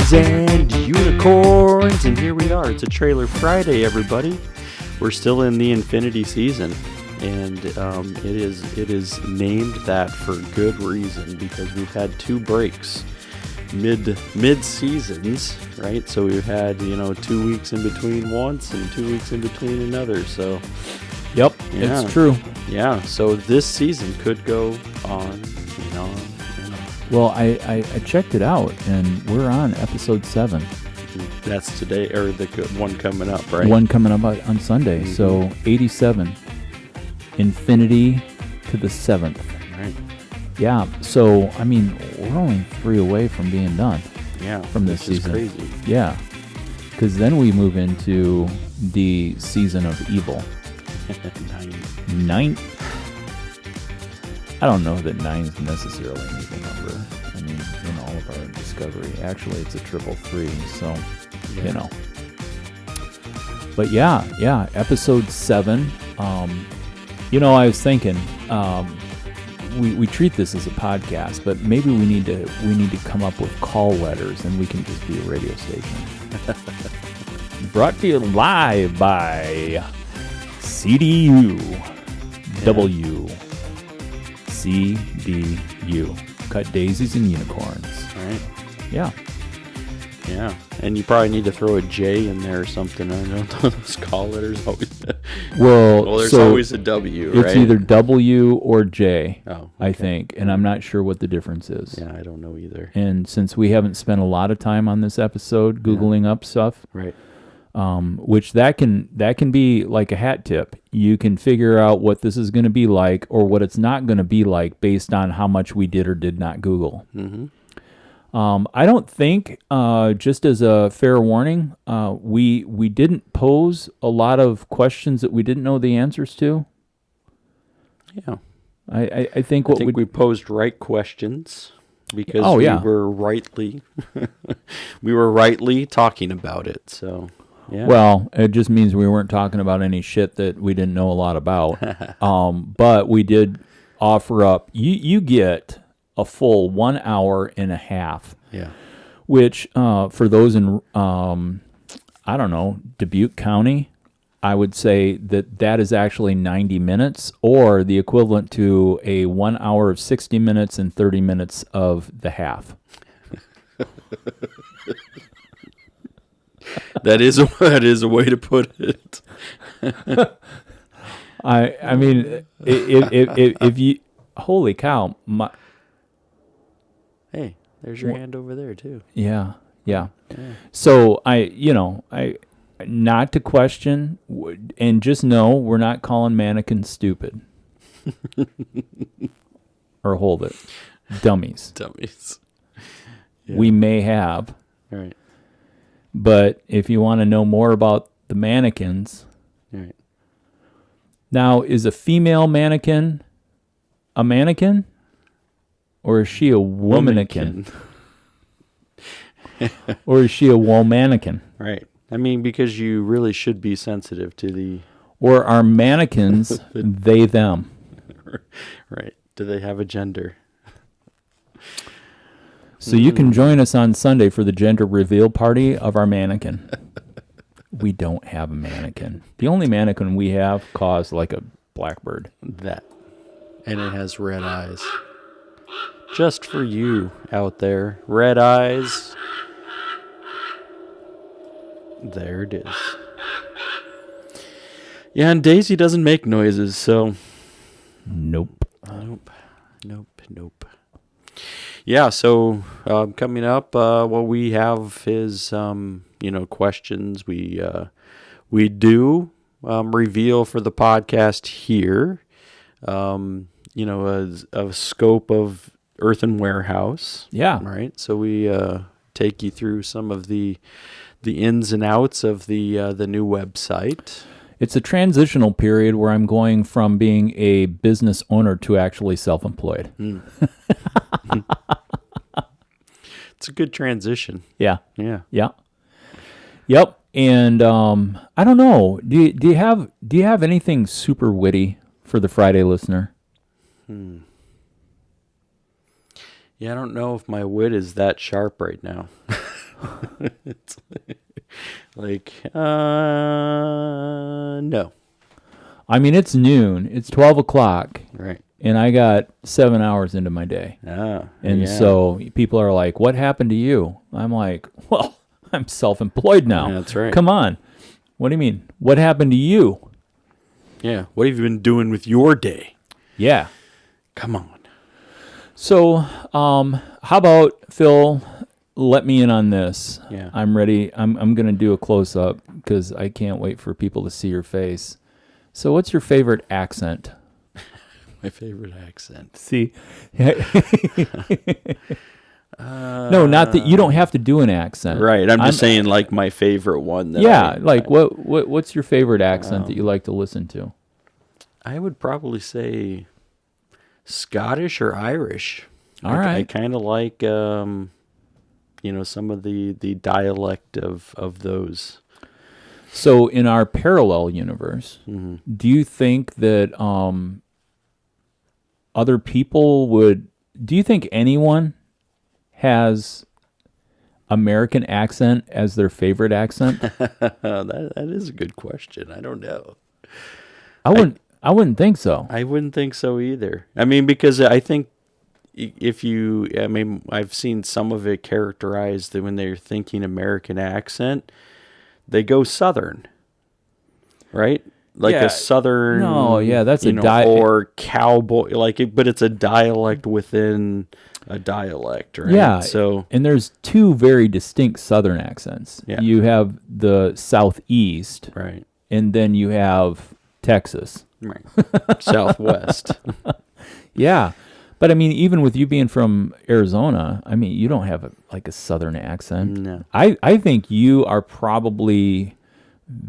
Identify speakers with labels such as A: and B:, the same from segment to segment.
A: Dragons and unicorns, and here we are. It's a Trailer Friday, everybody. We're still in the Infinity season, and it is named that for good reason, because we've had two breaks mid seasons, right? So we've had 2 weeks in between once and 2 weeks in between another. So
B: yep,
A: yeah.
B: It's true.
A: Yeah, so this season could go on and on and on.
B: Well, I checked it out, and we're on episode 7.
A: That's today, or the one coming up, right?
B: One coming up on Sunday.
A: Mm-hmm.
B: So 87, Infinity to the 7th.
A: Right.
B: Yeah. So I mean, we're only 3 away from being done.
A: Yeah.
B: From this season.
A: Is crazy.
B: Yeah. Because then we move into the season of evil. 9. I don't know that 9 is necessarily an even number. I mean, in all of our discovery, actually, it's a 333. So,
A: Yeah.
B: But yeah, episode 7. I was thinking, we treat this as a podcast, but maybe we need to come up with call letters, and we can just be a radio station. Brought to you live by CDU W CDU. Cut daisies and unicorns.
A: Right.
B: Yeah.
A: Yeah. And you probably need to throw a J in there or something. I know those call letters always.
B: Well,
A: there's
B: so
A: always a W, right?
B: it's either W or J,
A: okay.
B: I think, and I'm not sure what the difference is.
A: Yeah, I don't know either.
B: And since we haven't spent a lot of time on this episode Googling up stuff,
A: Right.
B: which that can be like a hat tip. You can figure out what this is going to be like or what it's not going to be like based on how much we did or did not Google.
A: Mm-hmm.
B: I don't think, just as a fair warning, we didn't pose a lot of questions that we didn't know the answers to.
A: Yeah.
B: I think
A: we posed right questions because we were rightly talking about it. So, yeah.
B: Well, it just means we weren't talking about any shit that we didn't know a lot about. But we did offer up, you get a full 1 hour and a half.
A: Yeah.
B: Which, for those in, Dubuque County, I would say that is actually 90 minutes or the equivalent to a 1 hour of 60 minutes and 30 minutes of the half.
A: That is a way to put it.
B: I mean, if you, holy cow,
A: Hey, there's your hand over there too.
B: Yeah. So I not to question, and just know we're not calling mannequins stupid. Or hold it, dummies.
A: Yeah.
B: We may have.
A: All right.
B: But if you want to know more about the mannequins,
A: All right.
B: now is a female mannequin a mannequin? Or is she a womanikin? Or is she a womanikin?
A: Right. I mean, because you really should be sensitive to the...
B: Or are mannequins they, them?
A: Right. Do they have a gender?
B: So you can join us on Sunday for the gender reveal party of our mannequin. We don't have a mannequin. The only mannequin we have caused like a blackbird.
A: That. And it has red eyes. Just for you out there. Red eyes. There it is. Yeah, and Daisy doesn't make noises, so...
B: Nope.
A: Yeah, so coming up, what we have is, questions we do reveal for the podcast here. A scope of Earthen Warehouse.
B: Yeah.
A: Right. So we take you through some of the ins and outs of the new website.
B: It's a transitional period where I'm going from being a business owner to actually self-employed.
A: It's a good transition.
B: Yeah.
A: Yeah.
B: Yeah. Yep. And I don't know. Do you have anything super witty for the Friday listener?
A: Yeah, I don't know if my wit is that sharp right now. It's like, no.
B: I mean, it's noon. It's 12 o'clock,
A: Right.
B: and I got 7 hours into my day.
A: Ah,
B: And
A: yeah.
B: so people are like, what happened to you? I'm like, well, I'm self-employed now.
A: That's right.
B: Come on. What do you mean? What happened to you?
A: Yeah. What have you been doing with your day?
B: Yeah.
A: Come on.
B: So, how about, Phil, let me in on this.
A: Yeah.
B: I'm ready. I'm going to do a close-up because I can't wait for people to see your face. So what's your favorite accent?
A: My favorite accent.
B: See? No, not that you don't have to do an accent.
A: Right. I'm just saying, like, my favorite one. That
B: Yeah, what's your favorite accent that you like to listen to?
A: I would probably say Scottish or Irish.
B: All right.
A: I kind of like, some of the dialect of those.
B: So in our parallel universe, do you think that other people do you think anyone has American accent as their favorite accent?
A: That is a good question. I don't know.
B: I wouldn't think so.
A: I wouldn't think so either. I mean, because I think I've seen some of it characterized that when they're thinking American accent, they go Southern, right? Like
B: Yeah.
A: a Southern.
B: No, yeah, that's a
A: or cowboy, but it's a dialect within a dialect, right?
B: Yeah.
A: So
B: And there's two very distinct Southern accents.
A: Yeah.
B: You have the Southeast,
A: right,
B: and then you have Texas.
A: right, Southwest.
B: Yeah. But I mean, even with you being from Arizona, I mean, you don't have a Southern accent.
A: No.
B: I think you are probably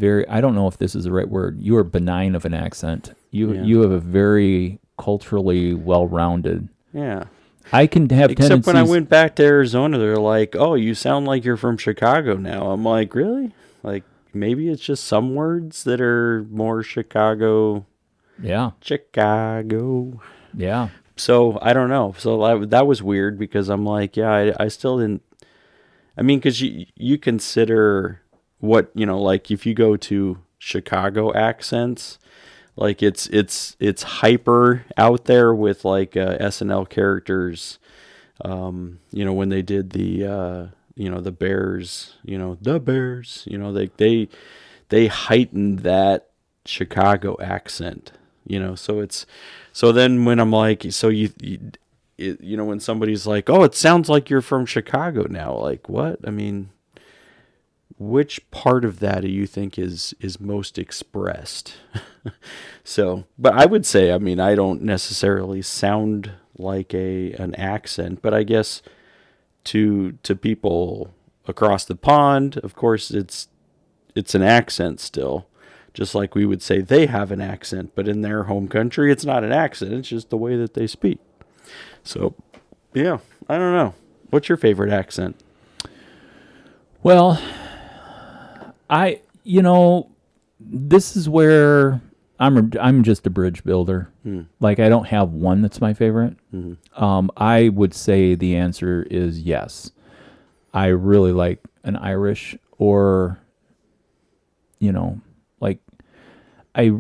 B: I don't know if this is the right word. You are benign of an accent. You have a very culturally well-rounded.
A: Yeah.
B: I can have
A: Except
B: tendencies.
A: when I went back to Arizona, they're like, "Oh, you sound like you're from Chicago now." I'm like, "Really?" Like, maybe it's just some words that are more Chicago.
B: Yeah. Yeah.
A: So I don't know. So that was weird because I'm like, yeah, I still didn't. I mean, because you consider what, like if you go to Chicago accents, like it's hyper out there with like SNL characters. When they did the the Bears, the Bears, they heightened that Chicago accent. So then when I'm like, so when somebody's like, oh, it sounds like you're from Chicago now, like what? I mean, which part of that do you think is most expressed? So, but I would say, I mean, I don't necessarily sound like an accent, but I guess to people across the pond, of course, it's an accent still. Just like we would say they have an accent, but in their home country, it's not an accent. It's just the way that they speak. So, yeah, I don't know. What's your favorite accent?
B: Well, this is where I'm just a bridge builder. Like I don't have one that's my favorite. I would say the answer is yes. I really like an Irish or, like I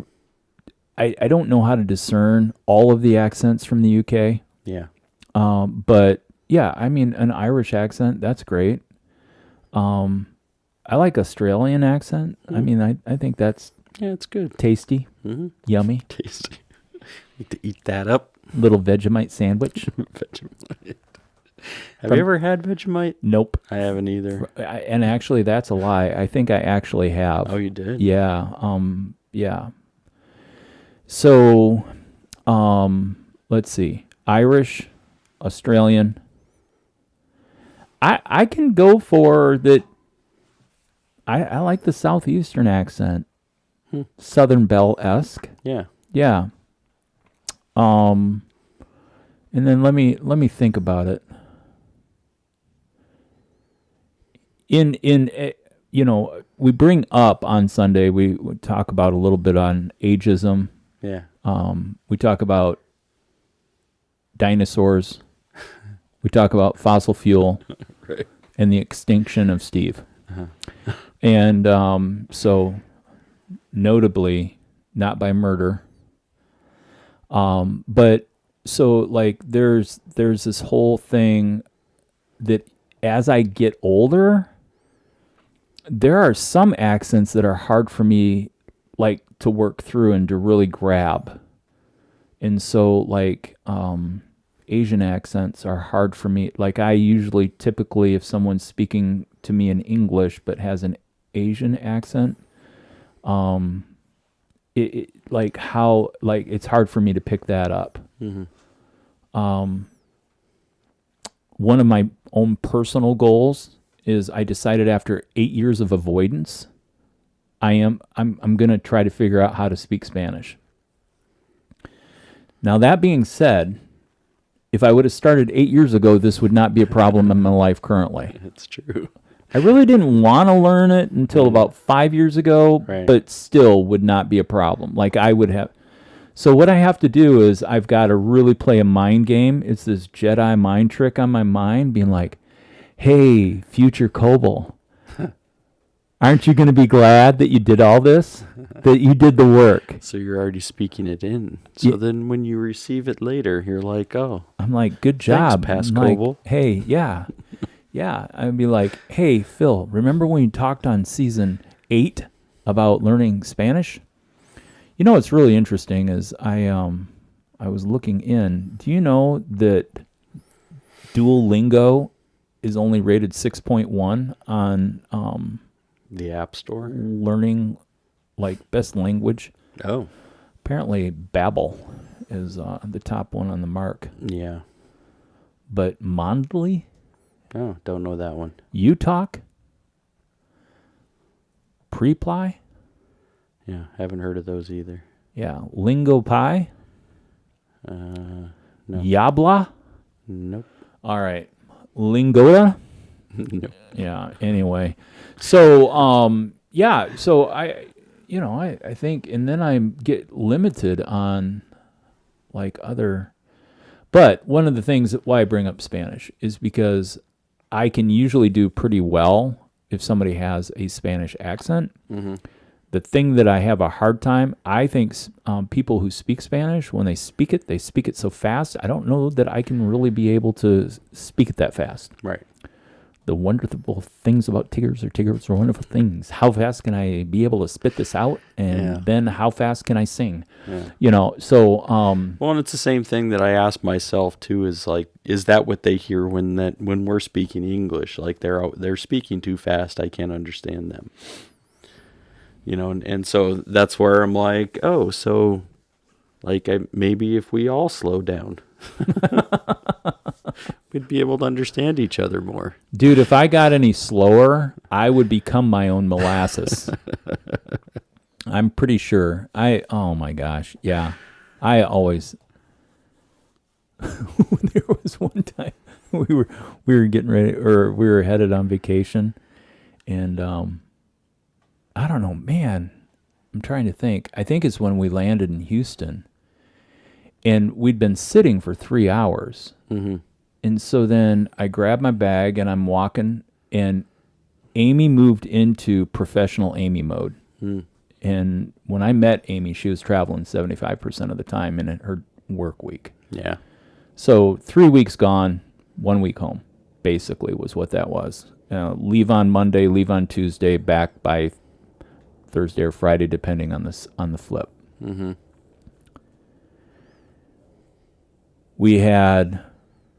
B: don't know how to discern all of the accents from the UK.
A: Yeah.
B: But yeah, I mean an Irish accent, that's great. I like Australian accent. I mean, I think that's
A: it's good.
B: tasty, yummy.
A: Tasty. Need to eat that up.
B: Little Vegemite sandwich.
A: Vegemite. Have you ever had Vegemite?
B: Nope.
A: I haven't either.
B: And actually, that's a lie. I think I actually have.
A: Oh, you did?
B: Yeah. Yeah. So, let's see. Irish, Australian. I can go for that. I like the Southeastern accent. Southern Belle-esque.
A: Yeah.
B: Yeah. And then let me think about it. We bring up on Sunday, we talk about a little bit on ageism.
A: Yeah.
B: We talk about dinosaurs. We talk about fossil fuel.
A: Right.
B: and the extinction of Steve. And so notably, not by murder. But so like there's this whole thing that as I get older, there are some accents that are hard for me like to work through and to really grab. And so like Asian accents are hard for me. Like I usually typically if someone's speaking to me in English but has an Asian accent, it like how like it's hard for me to pick that up. One of my own personal goals is I decided after 8 years of avoidance, I'm going to try to figure out how to speak Spanish. Now that being said, if I would have started 8 years ago, this would not be a problem in my life currently.
A: That's true.
B: I really didn't want to learn it until about 5 years ago,
A: Right.
B: but still would not be a problem. Like I would have. So what I have to do is I've got to really play a mind game. It's this Jedi mind trick on my mind being like, hey, future Kobold, aren't you going to be glad that you did all this? That you did the work?
A: So you're already speaking it in. So then when you receive it later, you're like, oh.
B: I'm like, good job.
A: Thanks, past
B: I'm like,
A: Kobold.
B: hey, yeah. Yeah. I'd be like, hey, Phil, remember when you talked on season 8 about learning Spanish? You know what's really interesting is I was looking in. Do you know that Duolingo is only rated 6.1 on
A: The App Store?
B: learning like best language?
A: Oh.
B: Apparently Babbel is the top one on the mark.
A: Yeah.
B: But Mondly,
A: Oh, don't know that one.
B: UTalk, Preply,
A: Yeah, haven't heard of those either.
B: yeah, LingoPie,
A: No.
B: Yabla.
A: Nope.
B: All right, Lingota.
A: Nope.
B: Yeah. Anyway, so yeah. So I think, and then I get limited on like other. But one of the things why I bring up Spanish is because I can usually do pretty well if somebody has a Spanish accent.
A: Mm-hmm.
B: The thing that I have a hard time, I think people who speak Spanish, when they speak it so fast. I don't know that I can really be able to speak it that fast.
A: Right.
B: The wonderful things about Tiggers are wonderful things. How fast can I be able to spit this out? And then how fast can I sing?
A: Yeah.
B: So...
A: Well, and it's the same thing that I ask myself too. Is like, is that what they hear when we're speaking English? Like they're speaking too fast. I can't understand them. And so that's where I'm like, oh, so like maybe if we all slow down, we'd be able to understand each other more.
B: Dude, if I got any slower, I would become my own molasses. I'm pretty sure. Oh my gosh. Yeah. I always, there was one time we were getting ready, or we were headed on vacation, and I don't know, man. I'm trying to think. I think it's when we landed in Houston, and we'd been sitting for 3 hours.
A: Mm-hmm.
B: And so then I grabbed my bag and I'm walking, and Amy moved into professional Amy mode.
A: Mm.
B: And when I met Amy, she was traveling 75% of the time in her work week.
A: Yeah.
B: So 3 weeks gone, 1 week home, basically was what that was. Leave on Monday, leave on Tuesday, back by Thursday or Friday, depending on the flip.
A: Mm-hmm.
B: We had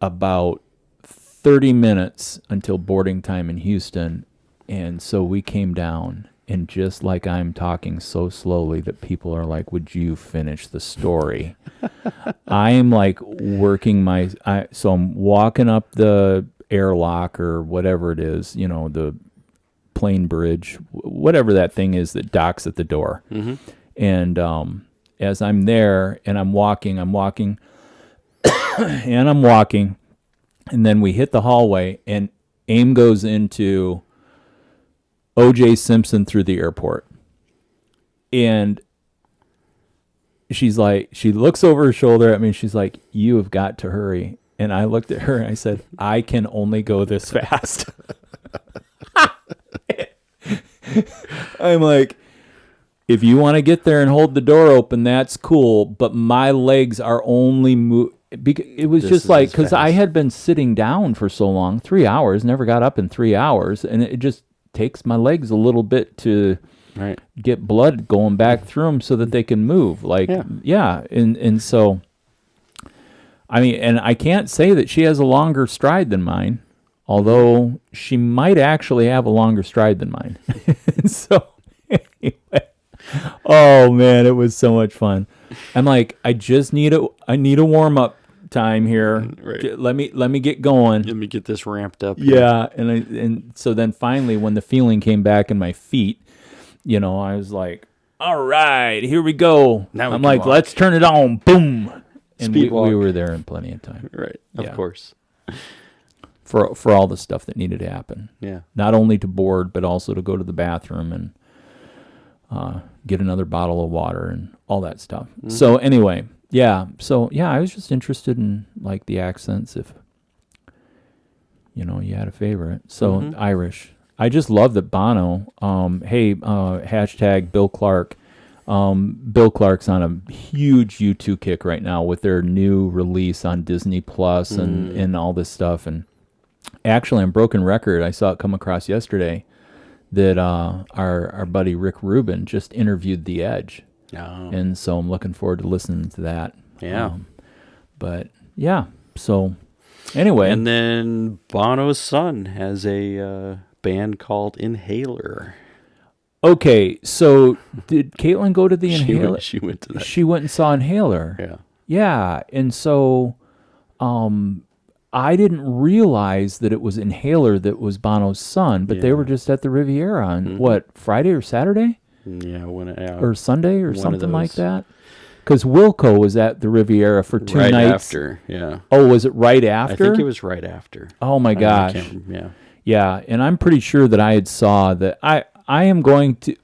B: about 30 minutes until boarding time in Houston, and so we came down, and just like I'm talking so slowly that people are like, would you finish the story? I am like working so I'm walking up the airlock or whatever it is, the plane bridge, whatever that thing is that docks at the door.
A: Mm-hmm.
B: And as I'm there and I'm walking, and I'm walking, and then we hit the hallway, and AIM goes into O.J. Simpson through the airport. And she's like, she looks over her shoulder at me, and she's like, you have got to hurry. And I looked at her and I said, I can only go this fast. I'm like, if you want to get there and hold the door open, that's cool. But my legs are only it was
A: This
B: just
A: is
B: like,
A: as
B: because I
A: fast.
B: had been sitting down for so long, 3 hours, never got up in 3 hours. And it just takes my legs a little bit to
A: Right.
B: get blood going back through them so that they can move. Like, yeah. And so, I mean, and I can't say that she has a longer stride than mine, although she might actually have a longer stride than mine. So, anyway, oh man, it was so much fun. I'm like, I need a warm up time here.
A: Right.
B: Let me get going.
A: Let me get this ramped up. here.
B: Yeah, and so then finally, when the feeling came back in my feet, you know, I was like, all right, here we go.
A: Now we
B: I'm
A: can
B: like,
A: walk.
B: let's turn it on. Boom. And
A: Speed
B: we
A: walk.
B: were there in plenty of time
A: Right. Of
B: Yeah.
A: course.
B: for all the stuff that needed to happen.
A: Yeah.
B: Not only to board, but also to go to the bathroom and get another bottle of water and all that stuff.
A: Mm-hmm.
B: So anyway, yeah. So yeah, I was just interested in like the accents if, you know, you had a favorite. So
A: Mm-hmm.
B: Irish. I just love that Bono, hashtag Bill Clark. Bill Clark's on a huge U2 kick right now with their new release on Disney Plus and all this stuff. And actually on Broken Record, I saw it come across yesterday that our buddy Rick Rubin just interviewed The Edge.
A: Oh.
B: And so I'm looking forward to listening to that.
A: Yeah.
B: But yeah, so anyway.
A: And then Bono's son has a band called Inhaler.
B: Okay, so did Caitlin go to the
A: She
B: Inhaler?
A: went, she went to that.
B: She went and saw Inhaler.
A: Yeah.
B: Yeah, and so I didn't realize that it was Inhaler that was Bono's son, but they
A: Yeah.
B: were just at the Riviera on what, Friday or Saturday
A: Yeah.
B: or Sunday or
A: One of
B: something like
A: those.
B: that? Because Wilco was at the Riviera for 2
A: right
B: nights.
A: after. Yeah.
B: Oh, was it right after?
A: I think it was right after.
B: Oh my
A: I
B: gosh.
A: can't- yeah.
B: Yeah, and I'm pretty sure that I had saw that I am going to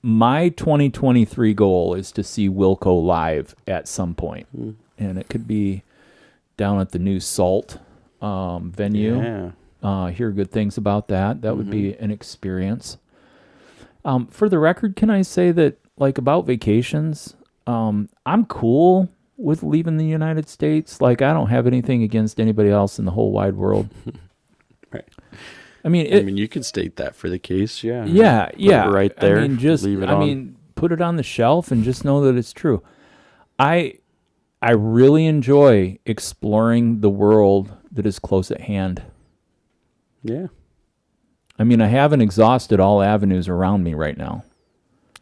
B: my 2023 goal is to see Wilco live at some point. And it could be down at the new Salt venue.
A: Yeah.
B: Hear good things about that. That would be an experience. For the record, can I say that like about vacations, I'm cool with leaving the United States. Like I don't have anything against anybody else in the whole wide world.
A: Right.
B: I mean,
A: I mean, you could state that for the case. Yeah.
B: yeah,
A: Put it
B: yeah.
A: right there.
B: I mean, just
A: leave it on.
B: put it on the shelf and just know that it's true. I really enjoy exploring the world that is close at hand.
A: Yeah.
B: I mean, I haven't exhausted all avenues around me right now.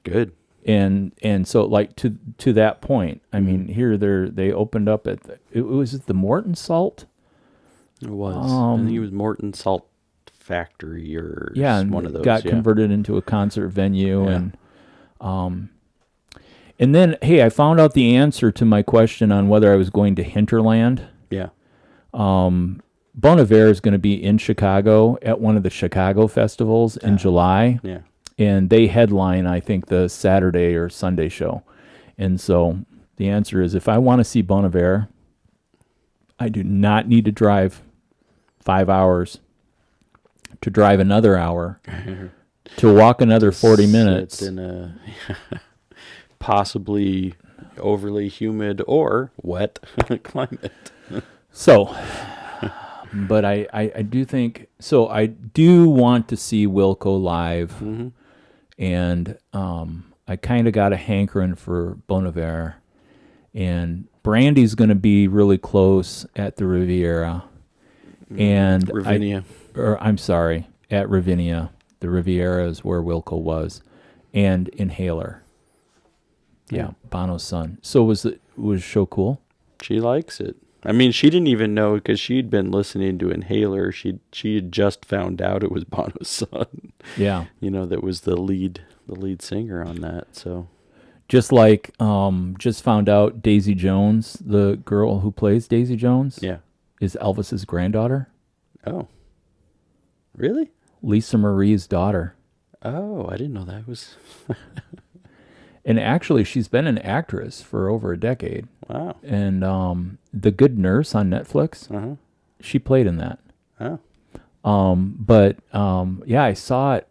A: Good.
B: And so like to that point, I mean, here they opened up at was it the Morton Salt?
A: It was. I think it was Morton Salt Factory or
B: Yeah, and
A: one of those.
B: got
A: yeah.
B: converted into a concert venue
A: Yeah.
B: and then hey, I found out the answer to my question on whether I was going to Hinterland.
A: Yeah.
B: Bon Iver is going to be in Chicago at one of the Chicago festivals in July,
A: Yeah.
B: and they headline, I think, the Saturday or Sunday show. And so the answer is if I want to see Bon Iver, I do not need to drive 5 hours to drive another hour to walk another 40 minutes.
A: Sit in a possibly overly humid or wet climate.
B: So, but I do think, so I do want to see Wilco live, and I kind of got a hankering for Bon Iver, and Brandy's going to be really close at the Riviera, and
A: Ravinia.
B: I'm sorry, at Ravinia. The Riviera is where Wilco was, and Inhaler. Yeah, Bono's son. So was the show cool?
A: She likes it. I mean, she didn't even know because she'd been listening to Inhaler. She had just found out it was Bono's son.
B: Yeah.
A: You know, that was the lead singer on that. So
B: Just like, just found out Daisy Jones, the girl who plays Daisy Jones,
A: yeah.
B: is Elvis's granddaughter,
A: Oh, really?
B: Lisa Marie's daughter.
A: Oh, I didn't know that was.
B: And actually, she's been an actress for over a decade.
A: Wow.
B: And The Good Nurse on Netflix, she played in that.
A: Oh.
B: Yeah, I saw it.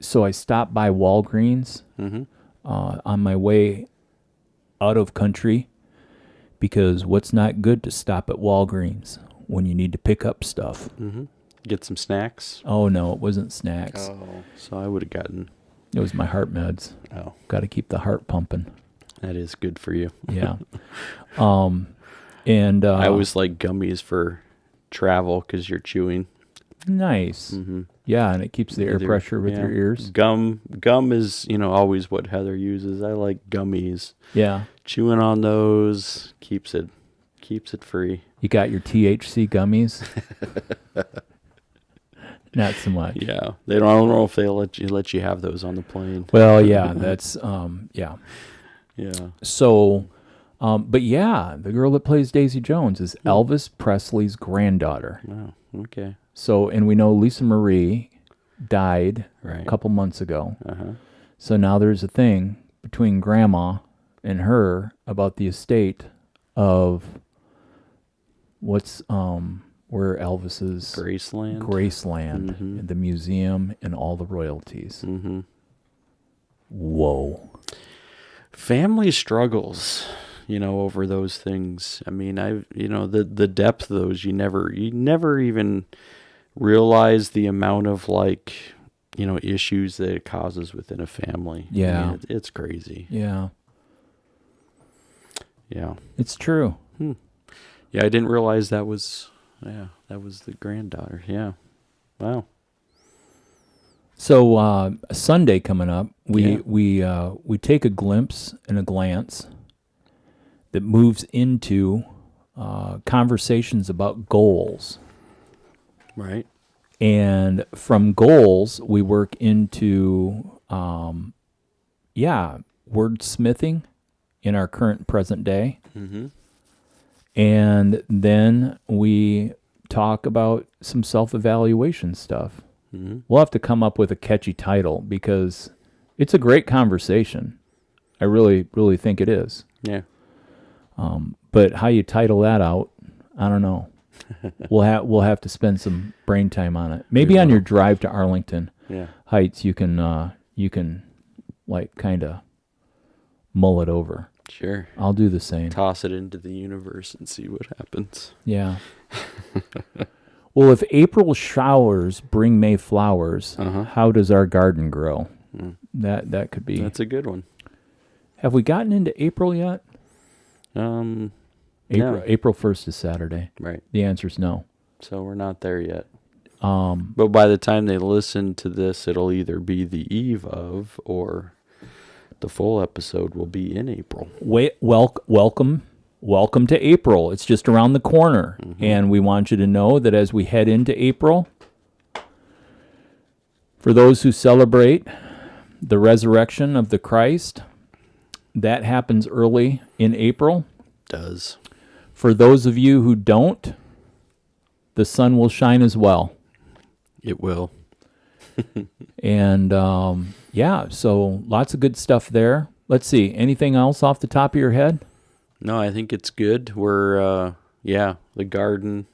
B: So I stopped by Walgreens on my way out of country, because what's not good to stop at Walgreens when you need to pick up stuff?
A: Get some snacks.
B: Oh, no, it wasn't snacks.
A: Oh. So I would have gotten.
B: It was my heart meds.
A: Oh.
B: Got to keep the heart pumping.
A: That is good for you.
B: Yeah. And
A: I always like gummies for travel because you're chewing.
B: Nice. Yeah, and it keeps the air pressure with your ears.
A: Gum is, always what Heather uses. I like gummies.
B: Yeah.
A: Chewing on those keeps it free.
B: You got your THC gummies? Not so much.
A: Yeah. I don't know if they'll let you have those on the plane.
B: Well, yeah, that's yeah.
A: Yeah.
B: So but yeah, the girl that plays Daisy Jones is Elvis Presley's granddaughter.
A: Oh, okay.
B: So, and we know Lisa Marie died
A: Right.
B: a couple months ago.
A: Uh-huh.
B: So now there's a thing between Grandma and her about the estate of what's where Elvis's Graceland, the museum, and all the royalties. Whoa.
A: Family struggles, over those things. I mean, the depth of those, you never even realize the amount of issues that it causes within a family.
B: Yeah.
A: I mean, it's crazy.
B: Yeah.
A: Yeah.
B: It's true.
A: Yeah, I didn't realize that was the granddaughter. Yeah. Wow.
B: So Sunday coming up, we take a glimpse and a glance that moves into conversations about goals.
A: Right.
B: And from goals, we work into wordsmithing in our current present day. And then we talk about some self-evaluation stuff. We'll have to come up with a catchy title because it's a great conversation. I really, really think it is.
A: Yeah.
B: But how you title that out, I don't know. We'll have to spend some brain time on it. Maybe on your drive to Arlington Heights, you can kind of mull it over.
A: Sure.
B: I'll do the same.
A: Toss it into the universe and see what happens.
B: Yeah. Well, if April showers bring May flowers, how does our garden grow? That could be.
A: That's a good one.
B: Have we gotten into April yet?
A: No.
B: April 1st is Saturday.
A: Right.
B: The answer is no.
A: So we're not there yet. But by the time they listen to this, it'll either be the eve of or the full episode will be in April.
B: Welcome to April. It's just around the corner. And we want you to know that as we head into April, for those who celebrate the resurrection of the Christ, that happens early in April.
A: Does.
B: For those of you who don't, the sun will shine as well.
A: It will.
B: And so lots of good stuff there. Let's see. Anything else off the top of your head?
A: No, I think it's good. We're the garden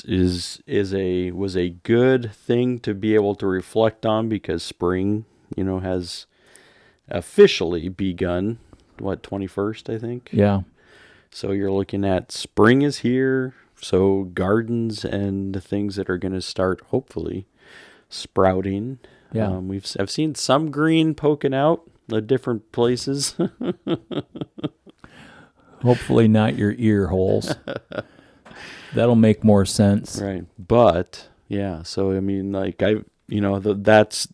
A: was a good thing to be able to reflect on because spring, has officially begun. 21st, I think?
B: Yeah.
A: So you're looking at spring is here. So gardens and the things that are going to start hopefully sprouting.
B: Yeah.
A: I've seen some green poking out at different places.
B: Hopefully not your ear holes. That'll make more sense.
A: Right. But yeah, so I mean that's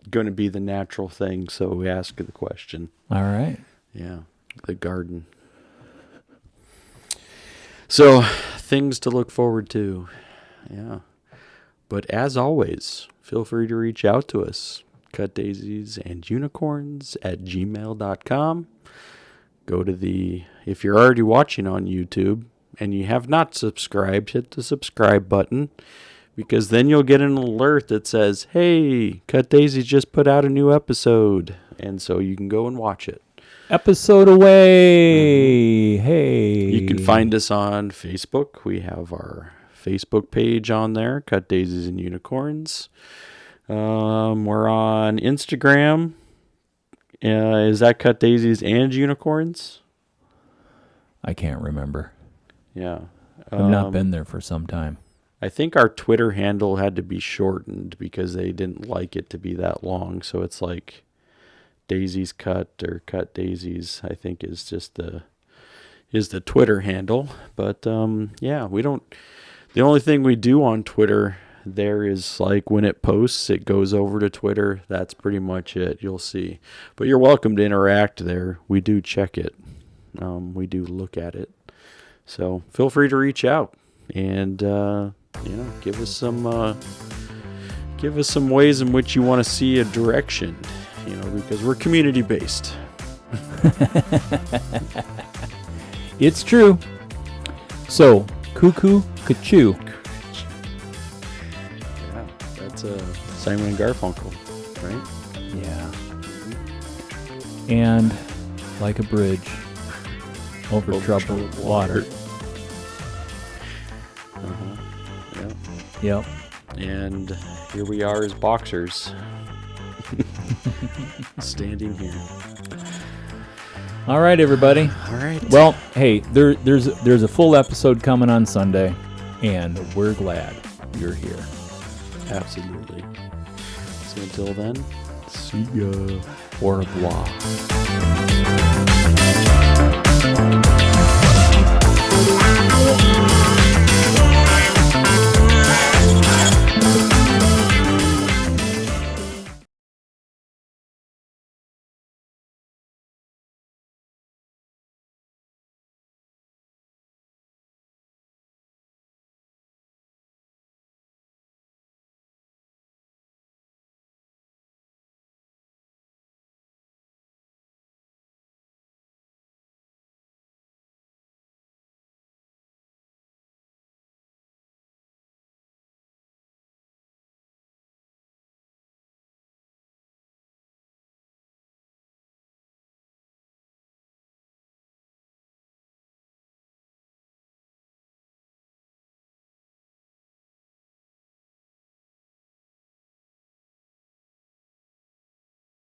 A: going to be the natural thing. So we ask the question.
B: All right.
A: Yeah. The garden. So things to look forward to. Yeah. But as always, feel free to reach out to us. cutdaisiesandunicorns@gmail.com. Go to if you're already watching on YouTube and you have not subscribed, hit the subscribe button. Because then you'll get an alert that says, hey, Cut Daisy just put out a new episode. And so you can go and watch it.
B: Episode away. Hey.
A: You can find us on Facebook. We have our Facebook page on there, Cut Daisies and Unicorns. We're on Instagram. Is that Cut Daisies and Unicorns?
B: I can't remember.
A: Yeah.
B: I've not been there for some time.
A: I think our Twitter handle had to be shortened because they didn't like it to be that long. So it's like Daisy's Cut or Cut Daisies, I think is just the Twitter handle. But yeah, we don't. The only thing we do on Twitter there is like when it posts, it goes over to Twitter. That's pretty much it. You'll see. But you're welcome to interact there. We do check it. We do look at it. So feel free to reach out and give us some ways in which you want to see a direction. Because we're community based.
B: It's true. So cuckoo, kachoo.
A: Yeah, that's Simon and Garfunkel, right?
B: Yeah. And like a bridge over troubled water. Yep.
A: And here we are as boxers. Standing here.
B: All right, everybody.
A: All right.
B: Well, hey, there's a full episode coming on Sunday, and we're glad you're here.
A: Absolutely. So until then, see ya.
B: Au revoir.